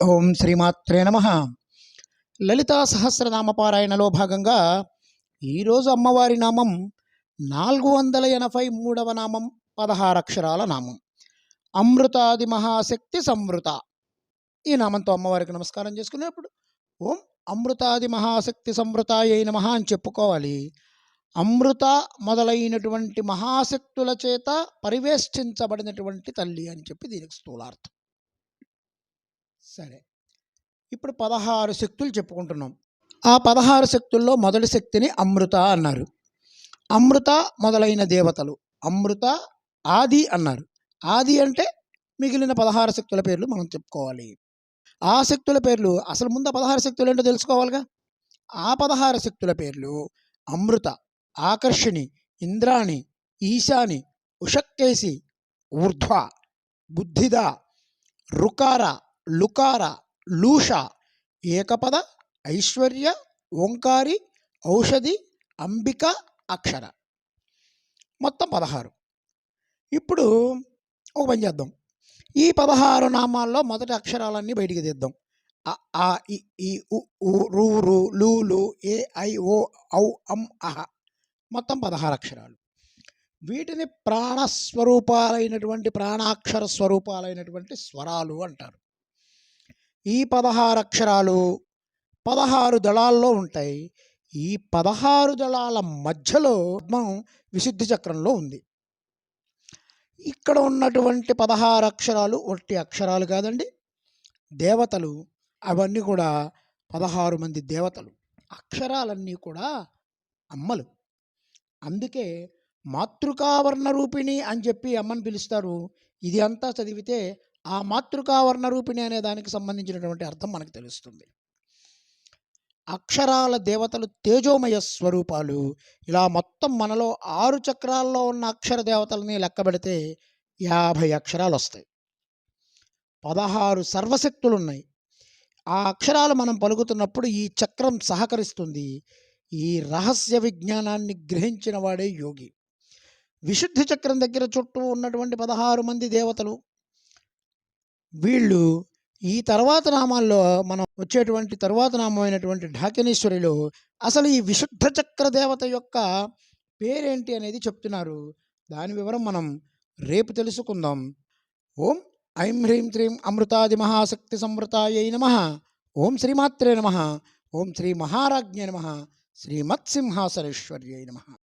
ఓం శ్రీమాత్రే నమ. లలితా సహస్రనామ పారాయణలో భాగంగా ఈరోజు అమ్మవారి నామం 483వ నామం, 16 అక్షరాల నామం, అమృతాది మహాశక్తి సంవృత. ఈ నామంతో అమ్మవారికి నమస్కారం చేసుకునేప్పుడు ఓం అమృతాది మహాశక్తి సంవృతాయై నమః అని చెప్పుకోవాలి. అమృత మొదలైనటువంటి మహాశక్తుల చేత పరివేష్టించబడినటువంటి తల్లి అని చెప్పి దీనికి స్థూలార్థం. సరే, ఇప్పుడు 16 శక్తులు చెప్పుకుంటున్నాం. ఆ 16 శక్తుల్లో మొదటి శక్తిని అమృత అన్నారు. అమృత మొదలైన దేవతలు అమృత ఆది అన్నారు. ఆది అంటే మిగిలిన 16 శక్తుల పేర్లు మనం చెప్పుకోవాలి. ఆ శక్తుల పేర్లు అసలు ముందు 16 శక్తులు ఏంటో తెలుసుకోవాలిగా. ఆ 16 శక్తుల పేర్లు అమృత, ఆకర్షిణి, ఇంద్రాణి, ఈశాని, ఉషక్కేసి, ఊర్ధ్వ, బుద్ధిద, రుకార, లుకార, లూష, ఏకపద, ఐశ్వర్య, ఓంకారి, ఔషధి, అంబిక, అక్షర. మొత్తం 16. ఇప్పుడు ఒక పని చేద్దాం. ఈ 16 నామాల్లో మొదటి అక్షరాలన్నీ బయటికి తీద్దాం. అ, ఆ, ఇ, ఈ, ఉ, ఊ, రు, రు, లు, లు, ఏ, ఐ, ఓ, ఔ, అం, అహ. మొత్తం 16 అక్షరాలు. వీటిని ప్రాణస్వరూపాలైనటువంటి ప్రాణాక్షర స్వరూపాలైనటువంటి స్వరాలు అంటారు. ఈ 16 అక్షరాలు 16 దళాల్లో ఉంటాయి. ఈ 16 దళాల మధ్యలో పద్మం విశుద్ధి చక్రంలో ఉంది. ఇక్కడ ఉన్నటువంటి 16 అక్షరాలు ఒట్టి అక్షరాలు కాదండి, దేవతలు. అవన్నీ కూడా 16 మంది దేవతలు. అక్షరాలన్నీ కూడా అమ్మలు. అందుకే మాతృకావర్ణ రూపిణి అని చెప్పి అమ్మని పిలుస్తారు. ఇది అంతా చదివితే ఆ మాతృకావర్ణ రూపిణి అనే దానికి సంబంధించినటువంటి అర్థం మనకు తెలుస్తుంది. అక్షరాల దేవతలు తేజోమయ స్వరూపాలు. ఇలా మొత్తం మనలో 6 చక్రాల్లో ఉన్న అక్షర దేవతలని లెక్కబెడితే 50 అక్షరాలు వస్తాయి. 16 సర్వశక్తులు ఉన్నాయి. ఆ అక్షరాలు మనం పలుకుతున్నప్పుడు ఈ చక్రం సహకరిస్తుంది. ఈ రహస్య విజ్ఞానాన్ని గ్రహించిన వాడే యోగి. విశుద్ధి చక్రం దగ్గర చుట్టూ ఉన్నటువంటి 16 మంది దేవతలు వీళ్ళు ఈ తర్వాత నామాల్లో మనం వచ్చేటువంటి తర్వాత నామైనటువంటి ఢాకినీశ్వరిలో అసలు ఈ విశుద్ధ చక్ర దేవత యొక్క పేరేంటి అనేది చెప్తున్నారు. దాని వివరం మనం రేపు తెలుసుకుందాం. ఓం ఐం హ్రీం శ్రీం అమృతాది మహాశక్తి సంవృతాయై నమః. ఓం శ్రీమాత్రే నమః. ఓం శ్రీ మహారాజ్ఞే నమః. శ్రీమత్సింహాసనేశ్వర్యై నమః.